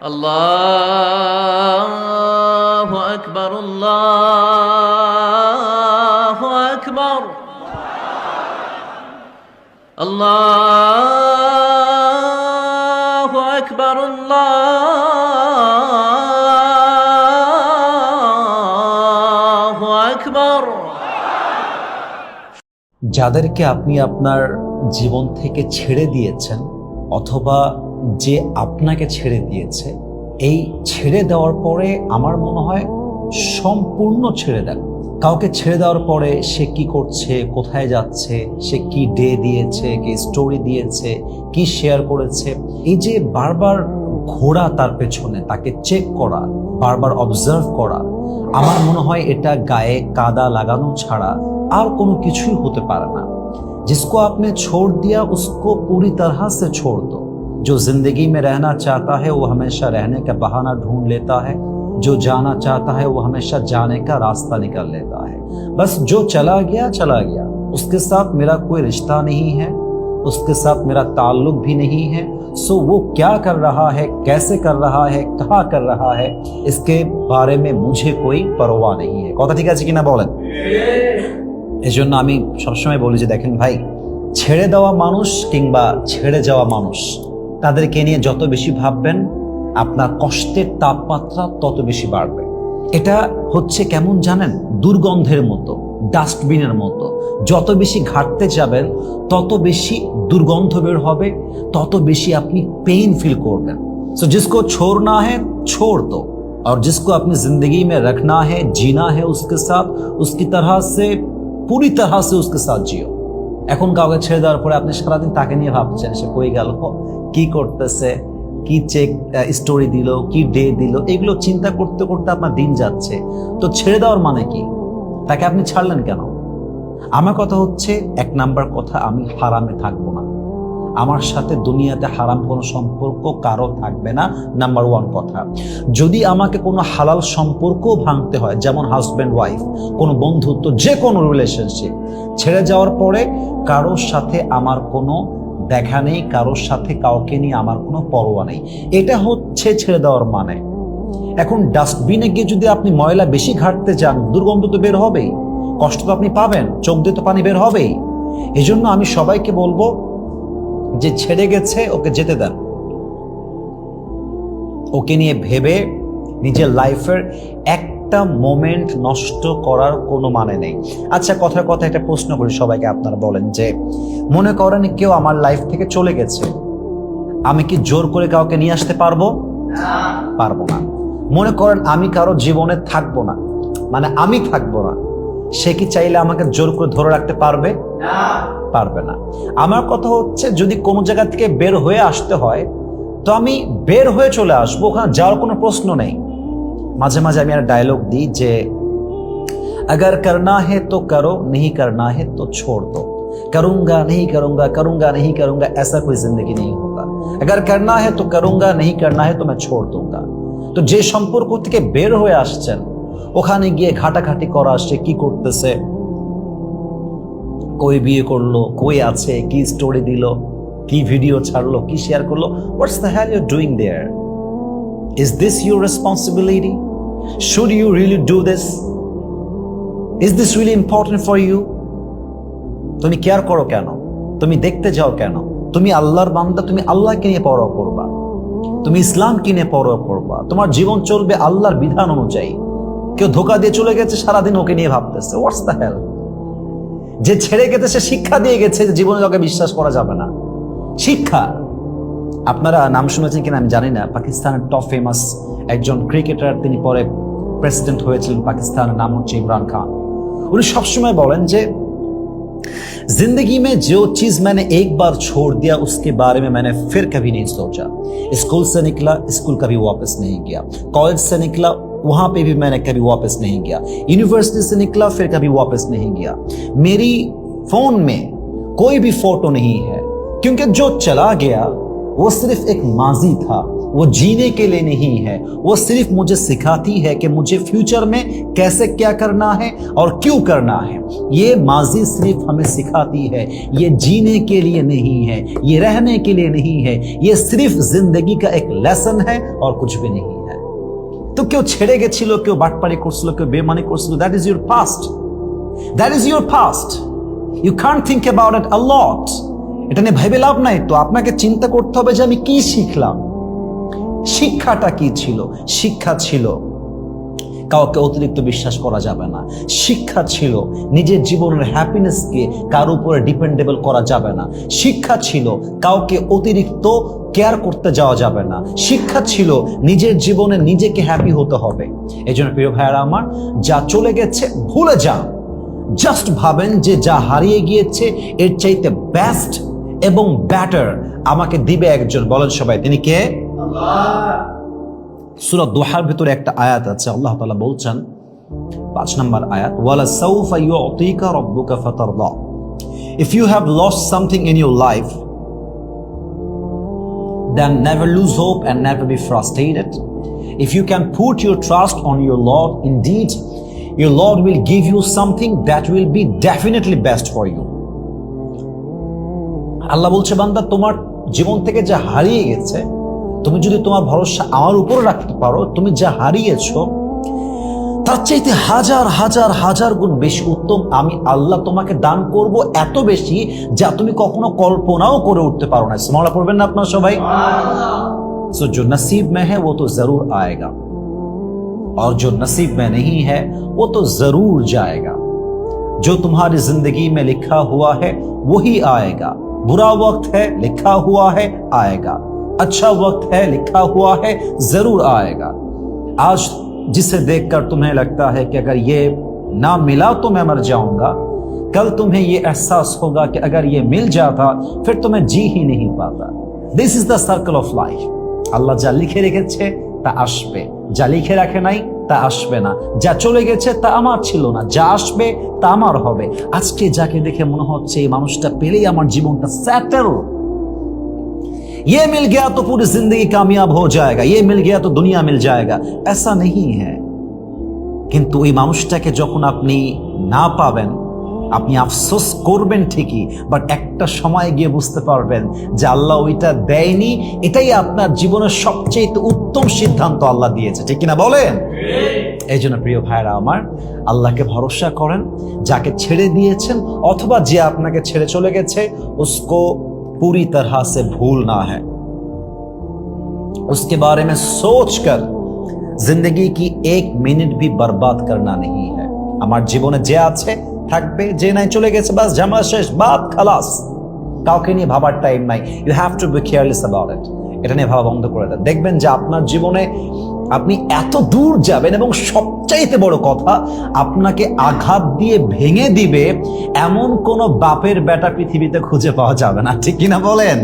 আল্লাহু আকবার, আল্লাহু আকবার, আল্লাহু আকবার, আল্লাহু আকবার। যাদেরকে আপনি আপনার জীবন থেকে ছেড়ে দিয়েছেন অথবা যে আপনাকে ছেড়ে দিয়েছে, এই ছেড়ে দেওয়ার পরে আমার মনে হয় সম্পূর্ণ ছেড়ে দেন। কাউকে ছেড়ে দেওয়ার পরে সে কি করছে, কোথায় যাচ্ছে, সে কি ডে দিয়েছে, কি স্টোরি দিয়েছে, কি শেয়ার করেছে, এই যে বারবার ঘোরা তার পেছনে, তাকে চেক করা, বারবার অবজার্ভ করা, আমার মনে হয় এটা গায়ে কাদা লাগানো ছাড়া আর কোনো কিছুই হতে পারে না। जिसको आपने छोड़ दिया उसको पूरी तरह से छोड़ दो। जो जिंदगी में रहना चाहता है वो हमेशा रहने का बहाना ढूंढ लेता है, जो जाना चाहता है वो हमेशा जाने का रास्ता निकाल लेता है। बस जो चला गया चला गया, उसके साथ मेरा कोई रिश्ता नहीं है, उसके साथ मेरा ताल्लुक भी नहीं है। सो वो क्या कर रहा है, कैसे कर रहा है, कहाँ कर रहा है, इसके बारे में मुझे कोई परवाह नहीं है। কথা ঠিক আছে কিনা বলেন? এজন্য আমি সবসময় বলি যে দেখেন ভাই, ছেড়ে দেওয়া মানুষ কিংবা ছেড়ে যাওয়া মানুষ, তাদেরকে নিয়ে যত বেশি ভাববেন আপনার কষ্টের তাপমাত্রা তত বেশি বাড়বে। এটা হচ্ছে কেমন জানেন, দুর্গন্ধের মতো, ডাস্টবিনের মতো। যত বেশি ঘাটতে যাবেন তত বেশি দুর্গন্ধ বের হবে, তত বেশি আপনি পেইন ফিল করবেন। सो जिसको छोड़ना है छोड़ दो, और जिसको अपनी जिंदगी में रखना है, जीना है उसके साथ, उसकी तरह से पूरी तरह से उसके साथ जियो। এখন কাউকে ছেড়ে দেওয়ার পরে আপনি সারাদিন তাকে নিয়ে ভাবছেন, সে কই গেল, কি করতেছে, কি চেক স্টোরি দিল, কি ডে দিল, এগুলো চিন্তা করতে করতে আপনার দিন যাচ্ছে। তো ছেড়ে দেওয়ার মানে কি? তাকে আপনি ছাড়লেন কেন? আমার কথা হচ্ছে, এক নাম্বার কথা, আমি হারামে থাকবো না। আমার সাথে দুনিয়াতে হারাম কোনো সম্পর্ক কারো থাকবে না, নাম্বার ওয়ান কথা। যদি আমাকে কোনো হালাল সম্পর্ক ভাঙতে হয়, যেমন হাজব্যান্ড ওয়াইফ, কোনো বন্ধুত্ব, যে কোনো রিলেশনশিপ, ছেড়ে যাওয়ার পরে কারোর সাথে আমার কোনো দেখা নেই, কারোর সাথে কাউকে নিয়ে আমার কোনো পরোয়া নেই। এটা হচ্ছে ছেড়ে দেওয়ার মানে। এখন ডাস্টবিনে গিয়ে যদি আপনি ময়লা বেশি ঘাটতে যান, দুর্গন্ধ তো বের হবেই, কষ্ট তো আপনি পাবেন, চোখ দিয়ে তো পানি বের হবেই। এই জন্য আমি সবাইকে বলবো যে ছেড়ে গেছে ওকে যেতে দেন। ওকে নিয়ে ভেবে নিজের লাইফের একটা মোমেন্ট নষ্ট করার কোনো মানে নেই। আচ্ছা, কথার কথা একটা প্রশ্ন করি সবাইকে, আপনারা বলেন যে মনে করেন কেউ আমার লাইফ থেকে চলে গেছে, আমি কি জোর করে কাউকে নিয়ে আসতে পারবো? পারবো না। মনে করেন আমি কারো জীবনে থাকবো না, মানে আমি থাকবো না, সে কি চাইলে আমাকে জোর করে ধরে রাখতে পারবে? পারবে না। আমার কথা হচ্ছে, যদি কোনো জায়গা থেকে বের হয়ে আসতে হয় তো আমি বের হয়ে চলে আসবো, ওখানে যাওয়ার কোনো প্রশ্ন নেই। মাঝে মাঝে আমি একটা ডায়লগ দিই যে अगर करना है तो करो, नहीं करना है तो छोड़ दो। करूंगा नहीं करूंगा, करूंगा नहीं करूंगा, ऐसा कोई जिंदगी नहीं होता। अगर करना है तो करूंगा, नहीं करना है तो मैं छोड़ दूंगा। তো যে সম্পর্ক থেকে বের হয়ে আসছেন, ওখানে গিয়ে ঘাটাঘাটি করা, সে কি করতেছে, কই বিয়ে করলো, কই আছে, কি স্টোরি দিল, কি ভিডিও ছাড়লো, কি শেয়ার করলো, what's the hell you doing there? Is this your responsibility? Should you really do this? Is this really important for you? তুমি কেয়ার করো কেন? তুমি দেখতে যাও কেন? তুমি আল্লাহর বান্দা, তুমি আল্লাহকে নিয়ে পরোয়া করবা, তুমি ইসলামকে নিয়ে পরোয়া করবা, তোমার জীবন চলবে আল্লাহর বিধান অনুযায়ী। কেউ ধোকা দিয়ে চলে গেছে, সারাদিন ওকে নিয়ে ভাবতেছে, হোয়াটস দ্য হেল? যে ছেড়ে গেছে সে শিক্ষা দিয়ে গেছে যে জীবনে কাউকে বিশ্বাস করা যাবে না। শিক্ষা। আপনারা নাম শুনেছেন কিনা আমি জানি না, পাকিস্তানের টপ ফেমাস একজন ক্রিকেটার, তিনি পরে প্রেসিডেন্ট হয়েছিলেন পাকিস্তানের, নাম হচ্ছে ইমরান খান। উনি সবসময় বলেন যে जिंदगी में जो चीज मैंने एक बार छोड़ दिया उसके बारे में मैंने फिर कभी नहीं सोचा। स्कूल से निकला, स्कूल कभी वापस नहीं गया। कॉलेज से निकला, वहां पे भी मैंने कभी वापस नहीं गया। यूनिवर्सिटी से निकला, फिर कभी वापस नहीं गया। मेरी फोन में कोई भी फोटो नहीं है, क्योंकि जो चला गया वो सिर्फ एक माजी था, वो जीने के लिए नहीं है, वो सिर्फ मुझे सिखाती है कि मुझे फ्यूचर में कैसे क्या करना है और क्यों करना है। ये माजी सिर्फ हमें सिखाती है, ये जीने के लिए नहीं है, ये रहने के लिए नहीं है, ये सिर्फ जिंदगी का एक लेसन है और कुछ भी नहीं है। तो क्यों ছেড়ে গেছিল, কেউ বাটপারি করছিল, কেউ বেমানি করছিল, that is your past, that is your past. You can't think about it a lot. এটা নিয়ে ভেবে লাভ নাই। তো আপনাকে চিন্তা করতে হবে যে আমি কি শিখলাম, শিক্ষাটা কি ছিল। শিক্ষা ছিল কাউকে অতিরিক্ত বিশ্বাস করা যাবে না। শিক্ষা ছিল নিজের জীবনের হ্যাপিনেসকে কার উপরে ডিপেন্ডেবল করা যাবে না। শিক্ষা ছিল কাউকে অতিরিক্ত কেয়ার করতে যাওয়া যাবে না। শিক্ষা ছিল নিজের জীবনে নিজেকে হ্যাপি হতে হবে। এই জন্য প্রিয় ভাইয়েরা আমার, যা চলে গেছে ভুলে যান। জাস্ট ভাবেন যে যা হারিয়ে গিয়েছে এর চাইতে বেস্ট এবং বেটার আমাকে দিবে একজন। বলেন সবাই, তিনি কে? সূরা দুহার ভিতরে একটা আয়াত আছে, আল্লাহ তাআলা বলছেন 5 নম্বর আয়াত, ওয়ালা সাউফা ইউতিকা রাব্বুকা ফাতারদা। If you have lost something in your life, then never lose hope and never be frustrated. If you can put your trust on your Lord, indeed your Lord will give you something that will be definitely best for you. আল্লাহ বলছে, বান্দা তোমার জীবন থেকে যা হারিয়ে গেছে, তুমি যদি তোমার ভরসা আমার উপরে রাখতে পারো, তুমি যা হারিয়েছো তার চাইতে হাজার হাজার হাজার গুণ বেশি উত্তম আমি আল্লাহ তোমাকে দান করব, এত বেশি যা তুমি কখনো কল্পনাও করে উঠতে পারো না। সুবহানাল্লাহ পড়বেন না আপনারা সবাই? सो जो नसीब में है वो तो जरूर आएगा और जो नसीब में नहीं है वो तो जरूर जाएगा। जो तुम्हारी जिंदगी में लिखा हुआ है वही आएगा। बुरा वक्त है लिखा हुआ है आएगा, अच्छा वक्त है लिखा हुआ है जरूर आएगा। आज जिसे देखकर तुम्हें लगता है कि अगर ये ना मिला तो मैं मर जाऊंगा, कल तुम्हें ये एहसास होगा कि अगर ये मिल जाता फिर तो मैं जी ही नहीं पाता। This is the circle of life. Allah যা লিখে রেখেছে তা আসবে, যা লিখে রাখে নাই তা আসবে না। যা চলে গেছে তা আমার ছিল না, যা আসবে তা আমার হবে। আজকে যাকে দেখে মনে হচ্ছে এই মানুষটা পেলেই আমার জীবনটা সেটেল, ये मिल गया तो पूरी जिंदगी कामयाब हो जाएगा, ये मिल गया तो दुनिया मिल जाएगा, ऐसा नहीं है। কিন্তু এই মানুষটাকে যখন আপনি না পাবেন আপনি আফসোস করবেন ঠিকই, বাট একটা সময় গিয়ে বুঝতে পারবেন যে আল্লাহ ওইটা দেয়নি, এটাই আপনার জীবনের সবচেয়ে উত্তম সিদ্ধান্ত আল্লাহ দিয়েছে। ঠিক কিনা বলেন? এই জন্য প্রিয় ভাইরা আমার, আল্লাহকে ভরসা করেন। যাকে ছেড়ে দিয়েছেন অথবা যে আপনাকে ছেড়ে চলে গেছে, उसको पूरी तरह से भूलना है, उसके बारे में सोचकर जिंदगी की एक मिनट भी बर्बाद करना नहीं है। আমার জীবনে যে আছে থাকবে, যে নাই চলে গেছে, বাস ঝামেলা শেষ, বাদ খালাস। কাউকে নিয়ে ভাবার টাইম নাই। You have to be careless about it. এটা নিয়ে ভাবা বন্ধ করে দেন। দেখবেন যে আপনার জীবনে আপনি এত দূর যাবেন এবং সবচাইতে বড় কথা, আপনাকে আঘাত দিয়ে ভেঙে দিবে এমন কোন বাপের বেটা পৃথিবীতে খুঁজে পাওয়া যাবে না। ঠিক কিনা বলেন?